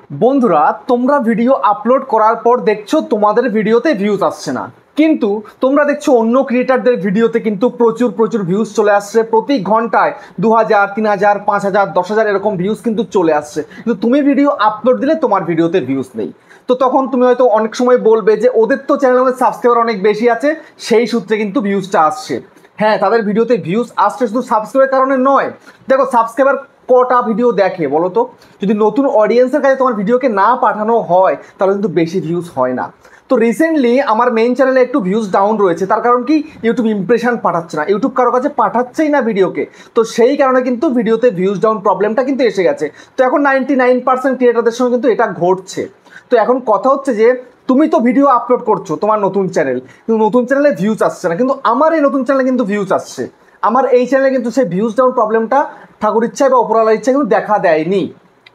বন্ধুরা, তোমরা video upload করার পর দেখছো তোমাদের ভিডিওতে ভিউজ আসছে না, কিন্তু তোমরা দেখছো অন্য ক্রিয়েটারদের ভিডিওতে কিন্তু প্রচুর প্রচুর ভিউজ চলে আসছে। প্রতি ঘন্টায় 2000, 3000, 5000, 10,000 এরকম ভিউজ কিন্তু চলে আসছে, কিন্তু তুমি ভিডিও আপলোড দিলে তোমার ভিডিওতে ভিউজ নেই। তো তখন তুমি হয়তো অনেক সময় বলবে যে ওদের তো চ্যানেলের সাবস্ক্রাইবার অনেক বেশি আছে, সেই সূত্রে কিন্তু ভিউজটা আসছে। হ্যাঁ, তাদের ভিডিওতে ভিউজ আসছে, শুধু সাবস্ক্রাইবের কারণে নয়। দেখো, সাবস্ক্রাইবার কটা ভিডিও দেখে বলো তো? যদি নতুন অডিয়েন্সের কাছে তোমার ভিডিওকে না পাঠানো হয় তাহলে কিন্তু বেশি ভিউজ হয় না। তো রিসেন্টলি আমার মেইন চ্যানেলে একটু ভিউজ ডাউন রয়েছে, তার কারণ কি? ইউটিউব ইমপ্রেশন পাঠাচ্ছে না, ইউটিউব কারো কাছে পাঠাচ্ছেই না ভিডিওকে। তো সেই কারণে কিন্তু ভিডিওতে ভিউজ ডাউন প্রবলেমটা কিন্তু এসে গেছে। তো এখন 99% ক্রিয়েটারদের সঙ্গে কিন্তু এটা ঘটছে। তো এখন কথা হচ্ছে যে তুমি তো ভিডিও আপলোড করছো তোমার নতুন চ্যানেল, কিন্তু নতুন চ্যানেলে ভিউজ আসছে না, কিন্তু আমার এই নতুন চ্যানেলে কিন্তু ভিউজ আসছে। আমার এই চ্যানেলে কিন্তু সেই ভিউজ ডাউন প্রবলেমটা ঠাকুর ইচ্ছায় বা ওপরওয়ালার ইচ্ছায় কিন্তু দেখা দেয়নি।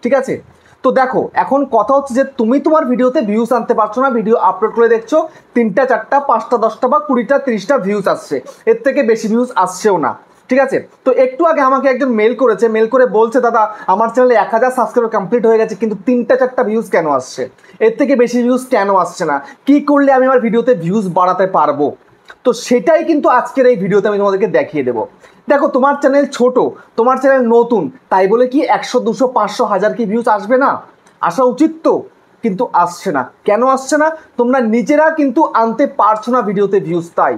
ঠিক আছে? তো দেখো, এখন কথা হচ্ছে যে তুমি তোমার ভিডিওতে ভিউজ আনতে পারছো না, ভিডিও আপলোড করে দেখছো 3টা 4টা 5টা 10টা বা 20টা 30টা ভিউজ আসছে, এর থেকে বেশি ভিউজ আসছেও না। ঠিক আছে? তো একটু আগে আমাকে একজন মেল করেছে, মেল করে বলছে দাদা আমার চ্যানেলে 1000 সাবস্ক্রাইবার কমপ্লিট হয়ে গেছে, কিন্তু 3টা 4টা ভিউজ কেন আসছে, এর থেকে বেশি ভিউজ কেন আসছে না, কি করলে আমি আমার ভিডিওতে ভিউজ বাড়াতে পারবো? তো সেটাই কিন্তু আজকের এই ভিডিওতে আমি তোমাদেরকে দেখিয়ে দেবো। দেখো, তোমার চ্যানেল ছোট, তোমার চ্যানেল নতুন, তাই বলে কি 100, 200, 500, 1000 কি ভিউজ আসবে না? আসা উচিত তো, কিন্তু আসছে না। কেন আসছে না? তোমরা নিজেরা কিন্তু আনতে পারছো না ভিডিওতে ভিউজ, তাই।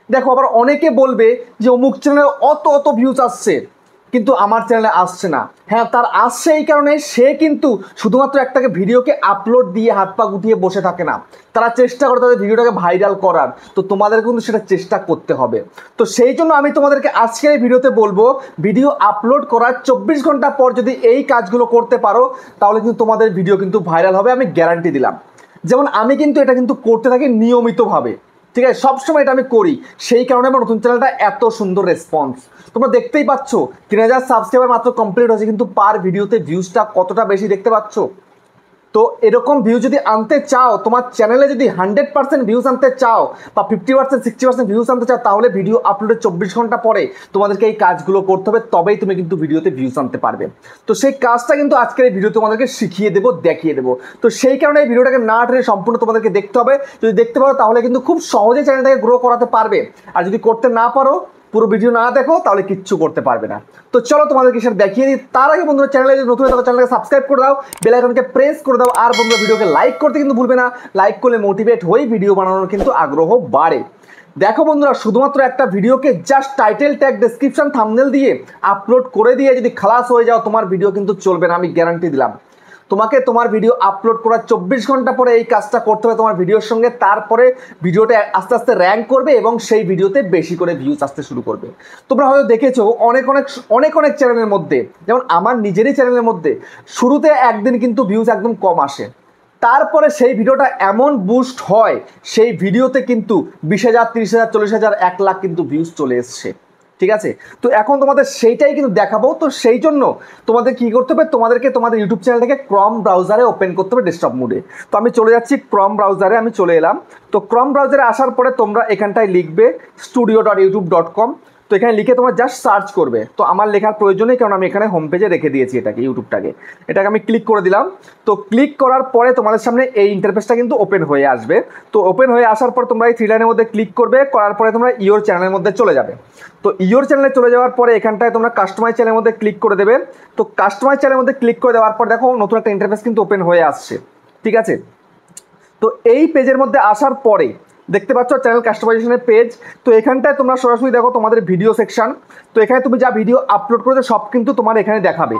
দেখো, আবার অনেকে বলবে যে অমুক চ্যানেলে অত অত ভিউজ আসছে, কিন্তু আমার চ্যানেলে আসছে না। হ্যাঁ, তার আসছে এই কারণে সে কিন্তু শুধুমাত্র একটাকে ভিডিওকে আপলোড দিয়ে হাত পা গুটিয়ে বসে থাকে না, তারা চেষ্টা করে তাদের ভিডিওটাকে ভাইরাল করার। তো তোমাদের কিন্তু সেটা চেষ্টা করতে হবে। তো সেই জন্য আমি তোমাদেরকে আজকের এই ভিডিওতে বলবো, ভিডিও আপলোড করার 24 ঘন্টা পর যদি এই কাজগুলো করতে পারো তাহলে কিন্তু তোমাদের ভিডিও কিন্তু ভাইরাল হবে, আমি গ্যারান্টি দিলাম। যেমন আমি কিন্তু এটা কিন্তু করতে থাকি নিয়মিতভাবে। ঠিক আছে? সবসময় এটা আমি করি, সেই কারণে আমার নতুন চ্যানেলটা এত সুন্দর রেসপন্স। তোমরা দেখতেই পাচ্ছ 3000 সাবস্ক্রাইবার মাত্র কমপ্লিট হয়েছে, কিন্তু পার ভিডিওতে ভিউজটা কতটা বেশি দেখতে পাচ্ছ। তো এরকম ভিউ যদি আনতে চাও, তোমার চ্যানেলে যদি 100% ভিউজ আনতে চাও বা 50%, 60% ভিউজ আনতে চাও, তাহলে ভিডিও আপলোডের 24 ঘন্টা পরে তোমাদেরকে এই কাজগুলো করতে হবে, তবেই তুমি কিন্তু ভিডিওতে ভিউজ আনতে পারবে। তো সেই কাজটা কিন্তু আজকের এই ভিডিও তোমাদেরকে শিখিয়ে দেবো, দেখিয়ে দেবো। তো সেই কারণে এই ভিডিওটাকে না টেনে সম্পূর্ণ তোমাদেরকে দেখতে হবে। যদি দেখতে পারো তাহলে কিন্তু খুব সহজে চ্যানেলটাকে গ্রো করাতে পারবে, আর যদি করতে না পারো, পুরো ভিডিও না দেখো, তাহলে কিচ্ছু করতে পারবে না। তো চলো তোমাদেরকে সেটা দেখিয়ে দিই। তার আগে বন্ধুরা, চ্যানেলে যদি নতুন থাকো চ্যানেলকে সাবস্ক্রাইব করে দাও, বেল আইকনকে প্রেস করে দাও, আর বন্ধুরা ভিডিওকে লাইক করতে কিন্তু ভুলবে না। লাইক করলে মোটিভেট হয়ে ভিডিও বানানোর কিন্তু আগ্রহ বাড়ে। দেখো বন্ধুরা, শুধুমাত্র একটা ভিডিওকে just title, tag, description, thumbnail দিয়ে আপলোড করে দিয়ে যদি খালাস হয়ে যাও, তোমার ভিডিও কিন্তু চলবে না, আমি গ্যারান্টি দিলাম। তোমাকে তোমার ভিডিও আপলোড করার 24 ঘন্টা পরে এই কাজটা করতে হবে তোমার ভিডিওর সঙ্গে। তারপরে ভিডিওটা আস্তে আস্তে র্যাঙ্ক করবে এবং সেই ভিডিওতে বেশি করে ভিউজ আসতে শুরু করবে। তোমরা হয়তো দেখেছো অনেক অনেক অনেক অনেক চ্যানেলের মধ্যে, যেমন আমার নিজেরই চ্যানেলের মধ্যে, শুরুতে একদিন কিন্তু ভিউজ একদম কম আসে, তারপরে সেই ভিডিওটা এমন বুস্ট হয়, সেই ভিডিওতে কিন্তু 20,000, 30,000, 40,000, 1 লাখ কিন্তু ভিউজ চলে এসছে। ঠিক আছে? তো এখন তোমাদের সেইটাই কিন্তু দেখাবো। তো সেই জন্য তোমাদের কি করতে হবে, তোমাদেরকে তোমাদের ইউটিউব চ্যানেলটাকে ক্রম ব্রাউজারে ওপেন করতে হবে, ডেস্কটপ মোডে। তো আমি চলে যাচ্ছি ক্রম ব্রাউজারে, আমি চলে এলাম। তো ক্রম ব্রাউজারে আসার পরে তোমরা এখানটায় লিখবে studio.youtube.com। তো এখানে লিখে তোমরা জাস্ট সার্চ করবে। তো আমার লেখার প্রয়োজন নেই, কারণ আমি এখানে হোম পেজে রেখে দিয়েছি এটাকে, ইউটিউবটাকে। এটাকে আমি ক্লিক করে দিলাম। তো ক্লিক করার পরে তোমাদের সামনে এই ইন্টারফেসটা কিন্তু ওপেন হয়ে আসবে। তো ওপেন হয়ে আসার পর তোমরা এই 3 লাইনের মধ্যে ক্লিক করবে, করার পরে তোমরা ইওর চ্যানেলের মধ্যে চলে যাবে। তো ইওর চ্যানেলে চলে যাওয়ার পরে এখানটায় তোমরা কাস্টমাইজ চ্যানেলের মধ্যে ক্লিক করে দেবে। তো কাস্টমাইজ চ্যানেলের মধ্যে ক্লিক করে দেওয়ার পর দেখো নতুন একটা ইন্টারফেস কিন্তু ওপেন হয়ে আসছে। ঠিক আছে? তো এই পেজের মধ্যে আসার পরে দেখতে পাচ্ছ চ্যানেল কাস্টমাইজেশনের পেজ। তো এখানটায় তোমরা সরাসরি দেখো তোমাদের ভিডিও সেকশন। তো এখানে তুমি যা ভিডিও আপলোড করেছো সব কিন্তু তোমার এখানে দেখাবে।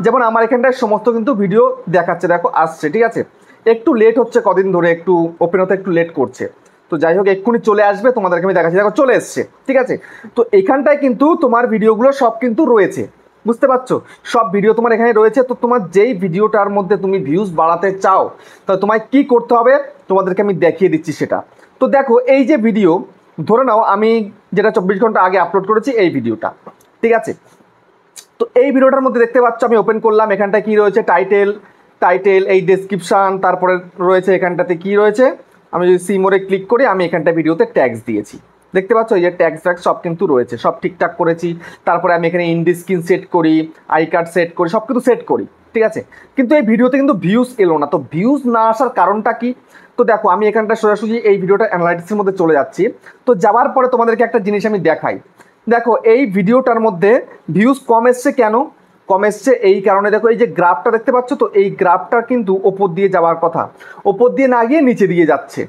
যেমন আমার এখানটায় সমস্ত কিন্তু ভিডিও দেখাচ্ছে, দেখো আসছে। ঠিক আছে? একটু লেট হচ্ছে, কদিন ধরে একটু ওপেন হতে একটু লেট করছে। তো যাই হোক, এক্ষুনি চলে আসবে, তোমাদেরকে আমি দেখাচ্ছি। দেখো চলে এসছে। ঠিক আছে? তো এখানটায় কিন্তু তোমার ভিডিওগুলো সব কিন্তু রয়েছে, বুঝতে পারছো? সব ভিডিও তোমার এখানে রয়েছে। তো তোমার যেই ভিডিওটার মধ্যে তুমি ভিউজ বাড়াতে চাও, তাহলে তোমায় কি করতে হবে তোমাদেরকে আমি দেখিয়ে দিচ্ছি সেটা। তো দেখো, এই যে ভিডিও, ধরে নাও আমি যেটা 24 ঘন্টা আগে আপলোড করেছি এই ভিডিওটা। ঠিক আছে? তো এই ভিডিওটার মধ্যে দেখতে পাচ্ছ আমি ওপেন করলাম, এখানটা কি রয়েছে, টাইটেল, এই ডেসক্রিপশান, তারপরে রয়েছে এখানটাতে কি রয়েছে, আমি যদি সি মোড়ে ক্লিক করি, আমি এখানটা ভিডিওতে ট্যাগস দিয়েছি। দেখতে পাচ্ছ এই যে ট্যাগস সব কিন্তু রয়েছে, সব ঠিকঠাক করেছি। তারপরে আমি এখানে ইন্ডি স্ক্রিন সেট করি, আই কার্ড সেট করি, সব কিছু সেট করি। ঠিক আছে, কিন্তু এই ভিডিওতে কিন্তু ভিউজ এলো না। তো ভিউজ না আসার কারণটা কি? তো দেখো আমি এখানটা সোজাসুজি এই ভিডিওটা অ্যানালাইটিক্সের মধ্যে চলে যাচ্ছি। তো যাওয়ার পরে তোমাদেরকে একটা জিনিস আমি দেখাই। দেখো এই ভিডিওটার মধ্যে ভিউজ কম এসছে কেন? কম এসছে এই কারণে, দেখো এই যে গ্রাফটা দেখতে পাচ্ছ, তো এই গ্রাফটা কিন্তু ওপর দিয়ে যাওয়ার কথা, ওপর দিয়ে না গিয়ে নিচে দিয়ে যাচ্ছে।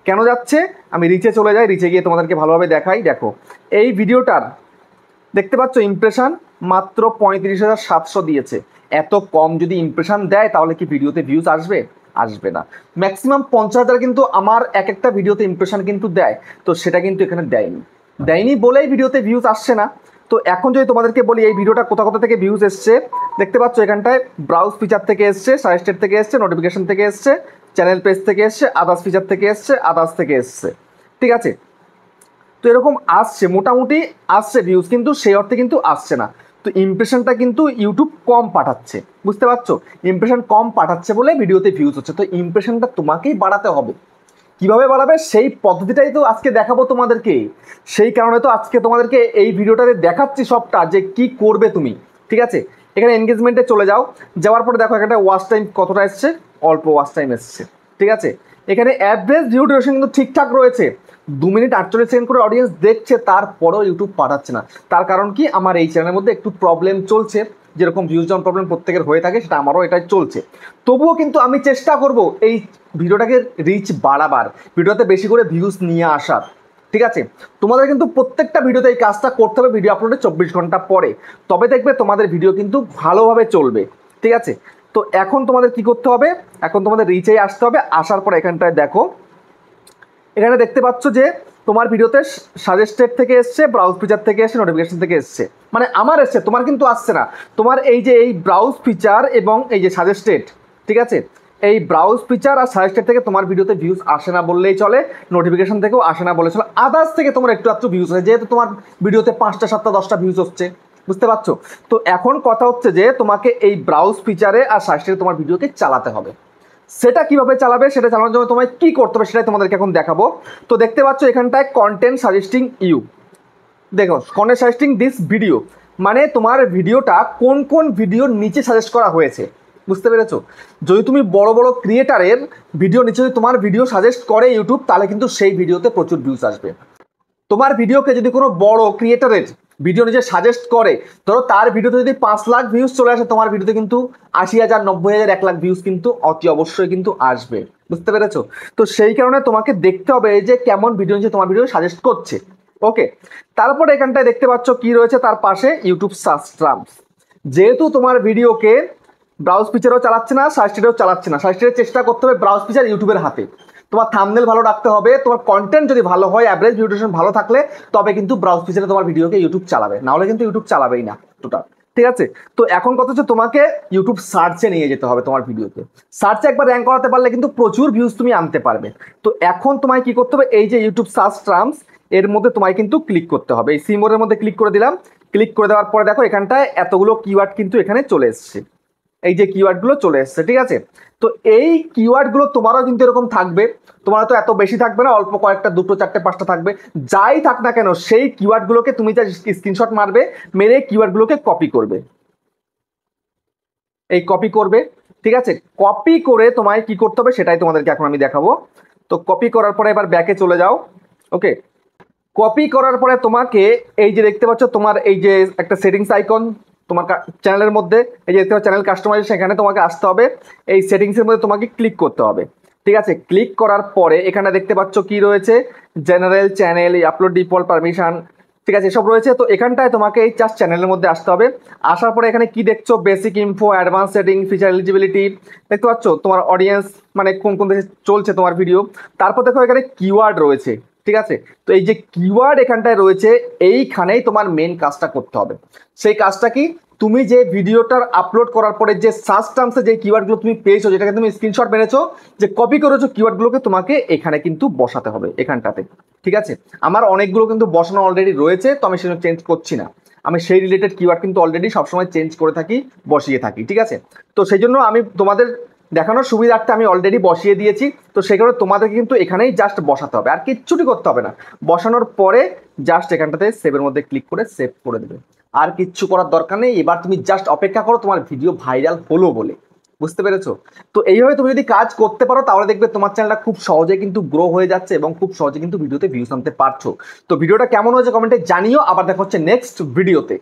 কেন যাচ্ছে? আমি রিচে চলে যাই, রিচে গিয়ে তোমাদেরকে ভালোভাবে দেখাই। দেখো এই ভিডিওটার দেখতে পাচ্ছ ইমপ্রেশন মাত্র 35,700 দিয়েছে। এত কম যদি ইমপ্রেশন দেয় তাহলে কি ভিডিওতে ভিউজ আসবে? আসবে না। ম্যাক্সিমাম 50,000 কিন্তু আমার এক একটা ভিডিওতে ইমপ্রেশন কিন্তু দেয়, তো সেটা কিন্তু এখানে দেয়নি বলেই ভিডিওতে ভিউজ আসছে না। তো এখন যদি তোমাদেরকে বলি এই ভিডিওটা কোথা কোথা থেকে ভিউজ এসছে, দেখতে পাচ্ছ এখানটায় ব্রাউজ ফিচার থেকে এসছে, সাজেস্টেড থেকে এসছে, নোটিফিকেশন থেকে এসছে, চ্যানেল পেজ থেকে এসছে, আদার্স ফিচার থেকে এসছে, আদার্স থেকে এসছে। ঠিক আছে, তো এরকম আসছে, মোটামুটি আসছে ভিউজ, কিন্তু সেই অর্থে কিন্তু আসছে না। তো ইমপ্রেশনটা কিন্তু ইউটিউব কম পাঠাচ্ছে, বুঝতে পারছো? ইমপ্রেশন কম পাঠাচ্ছে বলে ভিডিওতে ভিউজ হচ্ছে। তো ইমপ্রেশনটা তোমাকেই বাড়াতে হবে। কিভাবে বাড়াবে সেই পদ্ধতিটাই তো আজকে দেখাবো তোমাদেরকে। সেই কারণে তো আজকে তোমাদেরকে এই ভিডিওটাতে দেখাচ্ছি সবটা, যে কি করবে তুমি। ঠিক আছে, এখানে এনগেজমেন্টে চলে যাও। যাওয়ার পরে দেখো এখানে ওয়াচ টাইম কতটা এসছে, অল্প ওয়াচ টাইম এসছে। ঠিক আছে, এখানে অ্যাভারেজ ভিউ ডিউরেশন কিন্তু ঠিকঠাক রয়েছে, 2 মিনিট 48 সেকেন্ড করে অডিয়েন্স দেখছে, তারপরেও ইউটিউব পাঠাচ্ছে না। তার কারণ কি? আমার এই চ্যানেলের মধ্যে একটু প্রবলেম চলছে, যেরকম ভিউজ ডাউন প্রবলেম প্রত্যেকের হয়ে থাকে, সেটা আমারও এটাই চলছে। তবুও কিন্তু আমি চেষ্টা করব এই ভিডিওটাকে রিচ বাড়াবার, ভিডিওতে বেশি করে ভিউজ নিয়ে আসার। ঠিক আছে, তোমাদের কিন্তু প্রত্যেকটা ভিডিওতে এই কাজটা করতে হবে ভিডিও আপলোডে 24 ঘন্টা পরে, তবে দেখবে তোমাদের ভিডিও কিন্তু ভালোভাবে চলবে। ঠিক আছে, তো এখন তোমাদের কি করতে হবে? এখন তোমাদের রিচেই আসতে হবে। আসার পর এখানটায় দেখো, এখানে দেখতে পাচ্ছ যে তোমার ভিডিওতে সাজেস্টেড থেকে এসছে, ব্রাউজ ফিচার থেকে এসছে, নোটিফিকেশন থেকে এসছে, মানে আমার এসছে, তোমার কিন্তু আসছে না। তোমার এই যে এই ব্রাউজ ফিচার এবং এই যে সাজেস্টেড, ঠিক আছে, এই ব্রাউজ ফিচার আর সাজেস্টেড থেকে তোমার ভিডিওতে ভিউজ আসে না বললেই চলে, নোটিফিকেশন থেকেও আসে না বলে চলে, আদার্স থেকে তোমার একটু একটু ভিউজ হয়, যেহেতু তোমার ভিডিওতে 5টা 7টা 10টা ভিউজ হচ্ছে, বুঝতে পারছো? তো এখন কথা হচ্ছে যে তোমাকে এই ব্রাউজ ফিচারে আর সাজেস্টেডে তোমার ভিডিওকে চালাতে হবে। সেটা কিভাবে চালাবে, সেটা চালানোর জন্য তোমায় কি করতে হবে সেটাই তোমাদেরকে এখন দেখাবো। তো দেখতে পাচ্ছ এখানটায় কন্টেন্ট সাজেস্টিং ইউ, দেখো কন্টেন্ট সাজেস্টিং দিস ভিডিও, মানে তোমার ভিডিওটা কোন কোন ভিডিওর নিচে সাজেস্ট করা হয়েছে, বুঝতে পেরেছো? যদি তুমি বড় বড় ক্রিয়েটারের ভিডিও নিচে যদি তোমার ভিডিও সাজেস্ট করে ইউটিউব, তাহলে কিন্তু সেই ভিডিওতে প্রচুর ভিউজ আসবে। তোমার ভিডিওকে যদি কোনো বড় ক্রিয়েটারের ভিডিও নিজে সাজেস্ট করে, ধরো তার ভিডিওতে যদি 5 লাখ ভিউজ চলে আসে, তোমার ভিডিওতে কিন্তু 80,000, 90,000, 1 লাখ ভিউজ কিন্তু অতি অবশ্যই কিন্তু আসবে, বুঝতে পেরেছো? তো সেই কারণে তোমাকে দেখতে হবে যে কেমন ভিডিও নিচে তোমার ভিডিও সাজেস্ট করছে। ওকে, তারপরে এখানটায় দেখতে পাচ্ছ কি রয়েছে তার পাশে, ইউটিউব সার্চ টার্মস। যেহেতু তোমার ভিডিওকে ব্রাউজ ফিচারও চালাচ্ছে না, সাজেস্টেডও চালাচ্ছে না, সাজেস্টেডের চেষ্টা করতে হবে ব্রাউজ ফিচার ইউটিউবের হাতে। তোমার থাম্বনেল ভালো রাখতে হবে, তোমার কন্টেন্ট যদি ভালো হয়, অ্যাভারেজ ভিউ ডিউরেশন ভালো থাকলে, তবে কিন্তু ব্রাউজ ফিচারে তোমার ভিডিওকে ইউটিউব চালাবে, না হলে কিন্তু ইউটিউব চালাবেই না টোটাল। ঠিক আছে, তো এখন কথা হচ্ছে তোমাকে ইউটিউব সার্চে নিয়ে যেতে হবে তোমার ভিডিওকে। সার্চে একবার র্যাঙ্ক করাতে পারলে কিন্তু প্রচুর ভিউজ তুমি আনতে পারবে। তো এখন তোমায় কি করতে হবে? এই যে ইউটিউব সার্চ টার্মস, এর মধ্যে তোমায় কিন্তু ক্লিক করতে হবে। এই সিম্বলের মধ্যে ক্লিক করে দিলাম। ক্লিক করে দেওয়ার পরে দেখো এখানটায় এতগুলো কিওয়ার্ড কিন্তু এখানে চলে এসছে, এই যে কিওয়ার্ডগুলো চলে এসছে। ঠিক আছে, তো এই কিওয়ার্ডগুলো তোমারও কিন্তু এরকম থাকবে, তোমার তো এত বেশি থাকবে না, অল্প কয়েকটা, 2টো 4টে 5টা থাকবে। যাই থাক না কেন, সেই কিওয়ার্ডগুলোকে তুমি যা স্ক্রিনশট মারবে, মেরে কিওয়ার্ডগুলোকে কপি করবে, এই কপি করবে। ঠিক আছে, কপি করে তোমায় কি করতে হবে সেটাই তোমাদেরকে এখন আমি দেখাবো। তো কপি করার পরে এবার ব্যাকে চলে যাও। ওকে, কপি করার পরে তোমাকে এই যে দেখতে পাচ্ছ, তোমার এই যে একটা সেটিংস আইকন তোমার চ্যানেলের মধ্যে, এই যে দেখতে পাচ্ছ চ্যানেল কাস্টমাইজেশন, সেখানে তোমাকে আসতে হবে, এই সেটিংসের মধ্যে তোমাকে ক্লিক করতে হবে। ঠিক আছে, ক্লিক করার পরে এখানে দেখতে পাচ্ছ কি রয়েছে, general channel, upload default permission, ঠিক আছে, এসব রয়েছে। তো এখানটায় তোমাকে এই জাস্ট চ্যানেলের মধ্যে আসতে হবে। আসার পরে এখানে কি দেখছো, basic info, advance setting, feature eligibility, দেখতে পাচ্ছ তোমার অডিয়েন্স মানে কোন কোন দেশে চলছে তোমার ভিডিও। তারপর দেখো এখানে কিওয়ার্ড রয়েছে। ঠিক আছে, তো এই যে কিওয়ার্ড এখানটায় রয়েছে, এইখানেই তোমার মেন কাজটা করতে হবে। সেই কাজটা কি? তুমি যে ভিডিওটার আপলোড করার পরে যে সার্চ টার্মসে যে কিওয়ার্ডগুলো তুমি পেয়েছো, যেটাকে তুমি স্ক্রিনশট মেরেছো, যে কপি করেছো, কিওয়ার্ডগুলোকে তোমাকে এখানে কিন্তু বসাতে হবে এখানটাতে। ঠিক আছে, আমার অনেকগুলো কিন্তু বসানো অলরেডি রয়েছে, তো আমি সেটা চেঞ্জ করছি না। আমি সেই রিলেটেড কিওয়ার্ড কিন্তু অলরেডি সবসময় চেঞ্জ করে থাকি, বসিয়ে থাকি। ঠিক আছে, তো সেই জন্য আমি তোমাদের দেখানোর সুবিধার্থে আমি অলরেডি বসিয়ে দিয়েছি। তো সেই কারণে তোমাদেরকে কিন্তু এখানেই জাস্ট বসাতে হবে, আর কিচ্ছুটি করতে হবে না। বসানোর পরে জাস্ট এখানটাতে সেভের মধ্যে ক্লিক করে সেভ করে দেবে। আর কিচ্ছু করার দরকার নেই, এবার তুমি জাস্ট অপেক্ষা করো তোমার ভিডিও ভাইরাল হলো বলে। বুঝতে পেরেছো? তো এইভাবে তুমি যদি কাজ করতে পারো তাহলে দেখবে তোমার চ্যানেলটা খুব সহজে কিন্তু গ্রো হয়ে যাচ্ছে এবং খুব সহজে কিন্তু ভিডিওতে ভিউজ আনতে পারছো। তো ভিডিওটা কেমন হয়েছে কমেন্টে জানিও। আবার দেখা হচ্ছে নেক্সট ভিডিওতে।